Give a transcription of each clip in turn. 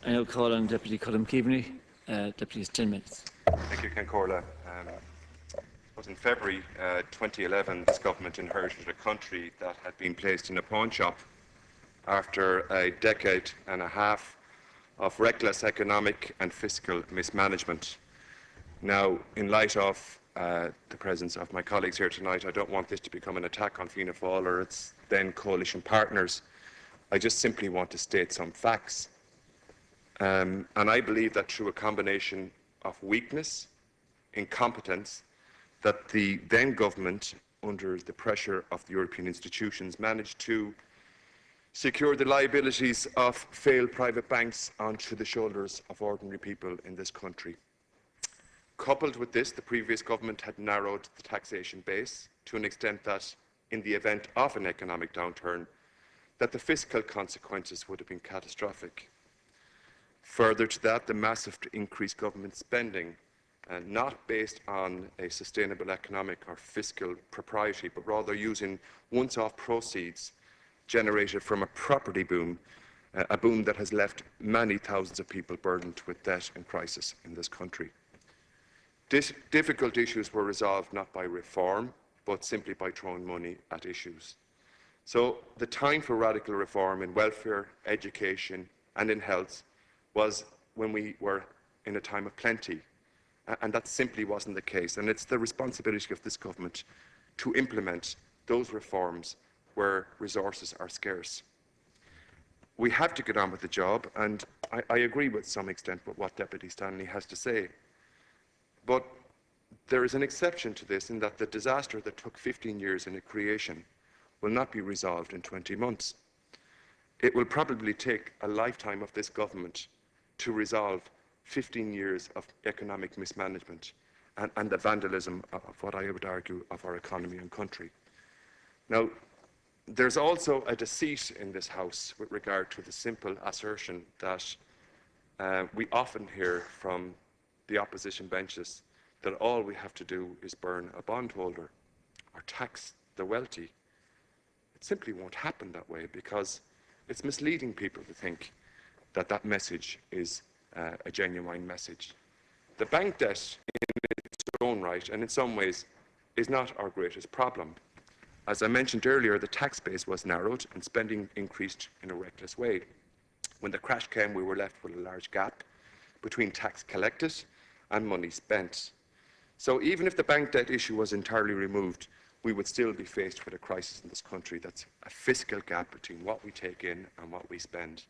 I now call on Deputy Colm Keaveney. Deputy has 10 minutes. Thank you, Concorla. In February 2011, this government inherited a country that had been placed in a pawn shop after a decade and a half of reckless economic and fiscal mismanagement. Now, in light of the presence of my colleagues here tonight, I don't want this to become an attack on Fianna Fáil or its then coalition partners. I just simply want to state some facts. And I believe that through a combination of weakness, incompetence, that the then government, under the pressure of the European institutions, managed to secure the liabilities of failed private banks onto the shoulders of ordinary people in this country. Coupled with this, the previous government had narrowed the taxation base to an extent that, in the event of an economic downturn, that the fiscal consequences would have been catastrophic. Further to that, the massive increased government spending, not based on a sustainable economic or fiscal propriety, but rather using once-off proceeds generated from a property boom, a boom that has left many thousands of people burdened with debt and crisis in this country. Difficult issues were resolved not by reform, but simply by throwing money at issues. So the time for radical reform in welfare, education, and in health was when we were in a time of plenty. And that simply wasn't the case. And it's the responsibility of this government to implement those reforms where resources are scarce. We have to get on with the job, and I agree with some extent with what Deputy Stanley has to say. But there is an exception to this in that the disaster that took 15 years in its creation will not be resolved in 20 months. It will probably take a lifetime of this government to resolve 15 years of economic mismanagement and the vandalism of what I would argue of our economy and country. Now, there's also a deceit in this House with regard to the simple assertion that we often hear from the opposition benches that all we have to do is burn a bondholder or tax the wealthy. It simply won't happen that way, because it's misleading people to think that that message is a genuine message. The bank debt in its own right, and in some ways, is not our greatest problem. As I mentioned earlier, the tax base was narrowed and spending increased in a reckless way. When the crash came, we were left with a large gap between tax collected and money spent. So even if the bank debt issue was entirely removed, we would still be faced with a crisis in this country that's a fiscal gap between what we take in and what we spend.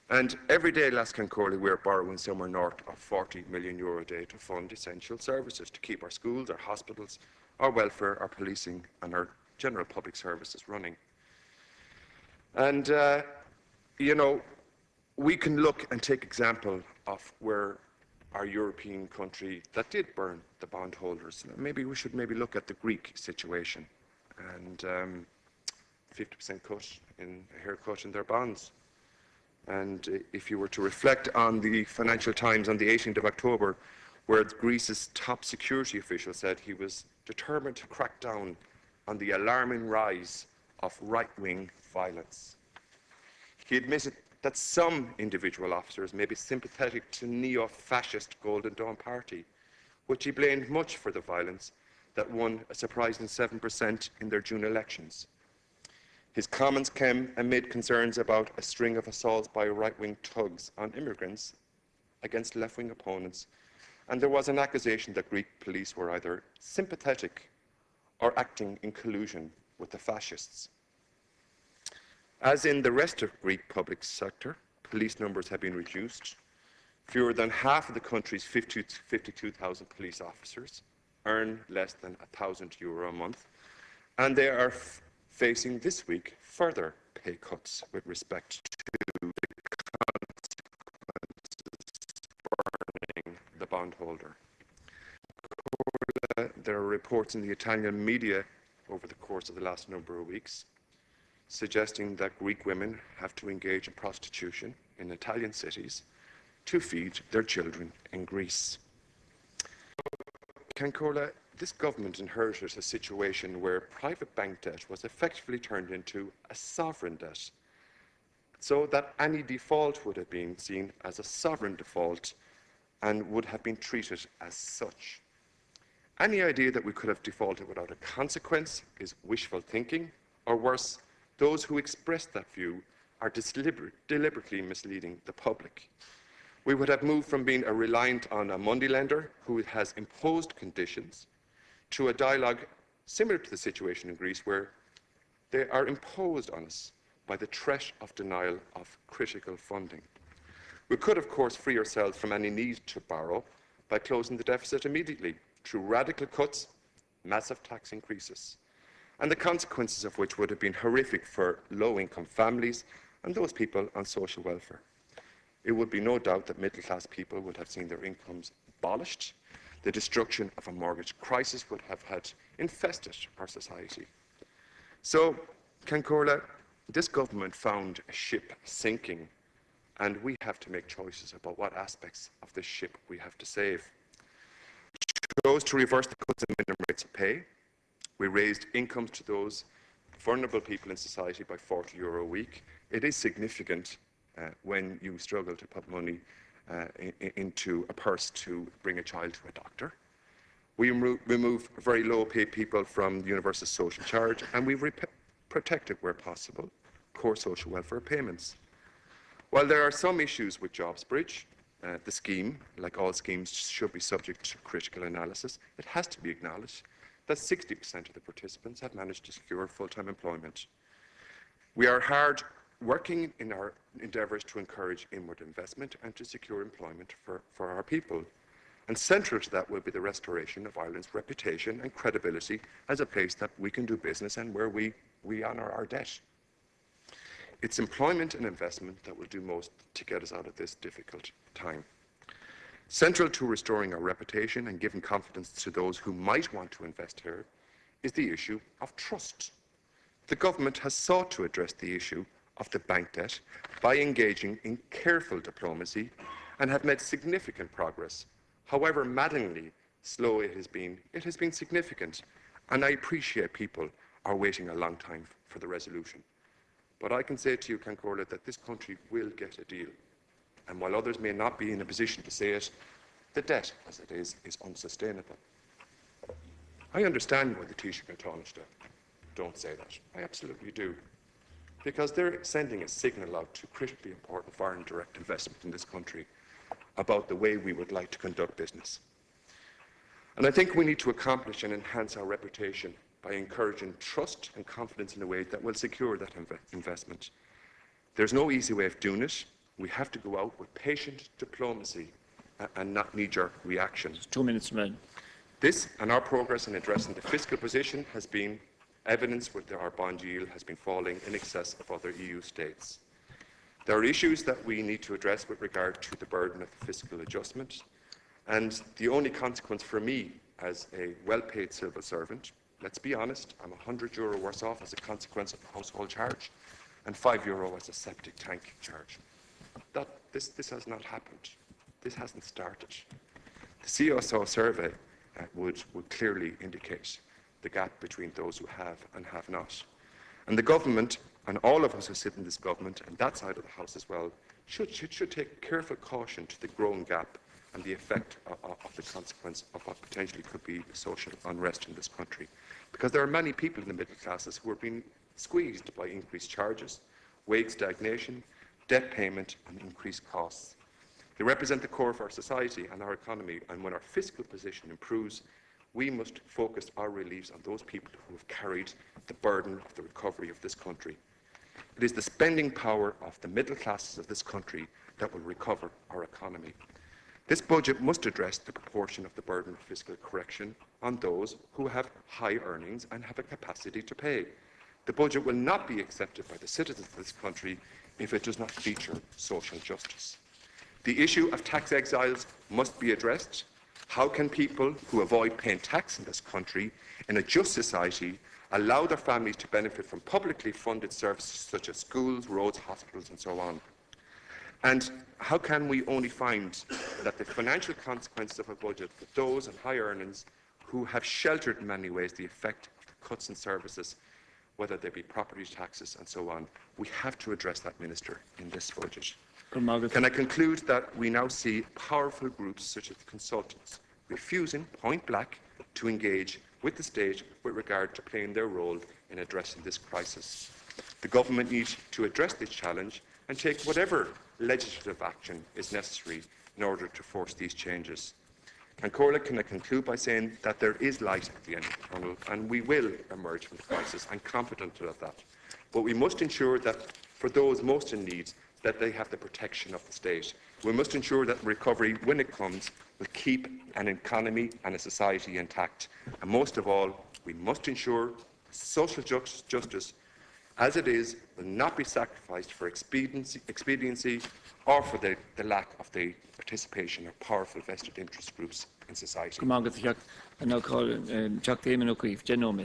And every day, Las Concordia, we're borrowing somewhere north of €40 million a day to fund essential services, to keep our schools, our hospitals, our welfare, our policing, and our general public services running. And, you know, we can look and take example of where our European country that did burn the bondholders. Maybe we should look at the Greek situation and 50% cut in a haircut in their bonds. And if you were to reflect on the Financial Times on the 18th of October, where Greece's top security official said he was determined to crack down on the alarming rise of right-wing violence. He admitted that some individual officers may be sympathetic to neo-fascist Golden Dawn Party, which he blamed much for the violence that won a surprising 7% in their June elections. His comments came amid concerns about a string of assaults by right-wing thugs on immigrants against left-wing opponents, and there was an accusation that Greek police were either sympathetic or acting in collusion with the fascists. As in the rest of Greek public sector, police numbers have been reduced. Fewer than half of the country's 52,000 police officers earn less than €1,000 a month, and they are facing this week further pay cuts with respect to the burning the bondholder. There are reports in the Italian media over the course of the last number of weeks suggesting that Greek women have to engage in prostitution in Italian cities to feed their children in Greece. Concordia, this government inherited a situation where private bank debt was effectively turned into a sovereign debt. so that any default would have been seen as a sovereign default and would have been treated as such. Any idea that we could have defaulted without a consequence is wishful thinking, or worse, those who express that view are deliberately misleading the public. We would have moved from being reliant on a moneylender who has imposed conditions to a dialogue similar to the situation in Greece, where they are imposed on us by the threat of denial of critical funding. We could, of course, free ourselves from any need to borrow by closing the deficit immediately through radical cuts, massive tax increases, and the consequences of which would have been horrific for low-income families and those people on social welfare. It would be no doubt that middle-class people would have seen their incomes abolished. The destruction of a mortgage crisis would have had infested our society. So, Cancórla, this government found a ship sinking, and we have to make choices about what aspects of this ship we have to save. We chose to reverse the cuts in minimum rates of pay. We raised incomes to those vulnerable people in society by €40 a week. It is significant when you struggle to put money into a purse to bring a child to a doctor. We remove very low-paid people from the universal social charge, and we've protected, where possible, core social welfare payments. While there are some issues with JobsBridge, the scheme, like all schemes, should be subject to critical analysis. It has to be acknowledged that 60% of the participants have managed to secure full-time employment. We are hard working in our endeavours to encourage inward investment and to secure employment for our people. And central to that will be the restoration of Ireland's reputation and credibility as a place that we can do business and where we honour our debt. It's employment and investment that will do most to get us out of this difficult time. Central to restoring our reputation and giving confidence to those who might want to invest here is the issue of trust. The government has sought to address the issue of the bank debt by engaging in careful diplomacy and have made significant progress. However maddeningly slow it has been significant, and I appreciate people are waiting a long time for the resolution. But I can say to you, Cancórla, that this country will get a deal. And while others may not be in a position to say it, the debt, as it is unsustainable. I understand why the Taoiseach and Taoiseach don't say that. I absolutely do. Because they're sending a signal out to critically important foreign direct investment in this country about the way we would like to conduct business. And I think we need to accomplish and enhance our reputation by encouraging trust and confidence in a way that will secure that investment. There's no easy way of doing it. We have to go out with patient diplomacy and not knee-jerk reactions. 2 minutes remaining. This and our progress in addressing the fiscal position has been evidenced with our bond yield has been falling in excess of other EU states. There are issues that we need to address with regard to the burden of the fiscal adjustment, and the only consequence for me as a well-paid civil servant, let's be honest, I'm €100 worse off as a consequence of the household charge and €5 as a septic tank charge. This has not happened. This hasn't started. The CSO survey would clearly indicate the gap between those who have and have not. And the government, and all of us who sit in this government, and that side of the House as well, should take careful caution to the growing gap and the effect of the consequence of what potentially could be social unrest in this country. Because there are many people in the middle classes who are being squeezed by increased charges, wage stagnation, debt payment, and increased costs. They represent the core of our society and our economy, and when our fiscal position improves, we must focus our reliefs on those people who have carried the burden of the recovery of this country. It is the spending power of the middle classes of this country that will recover our economy. This budget must address the proportion of the burden of fiscal correction on those who have high earnings and have a capacity to pay. The budget will not be accepted by the citizens of this country if it does not feature social justice. The issue of tax exiles must be addressed. How can people who avoid paying tax in this country in a just society allow their families to benefit from publicly funded services such as schools, roads, hospitals, and so on? And how can we only find that the financial consequences of a budget for those on high earnings who have sheltered in many ways the effect of the cuts in services whether they be property taxes and so on. We have to address that, Minister, in this budget. Can I conclude that we now see powerful groups such as the consultants refusing point blank to engage with the state with regard to playing their role in addressing this crisis? The government needs to address this challenge and take whatever legislative action is necessary in order to force these changes. And Corla, can I conclude by saying that there is light at the end of the tunnel and we will emerge from the crisis. I'm confident of that. But we must ensure that for those most in need, that they have the protection of the state. We must ensure that recovery, when it comes, will keep an economy and a society intact. And most of all, we must ensure social justice, as it is, will not be sacrificed for expediency or for the lack of the participation of powerful vested interest groups in society.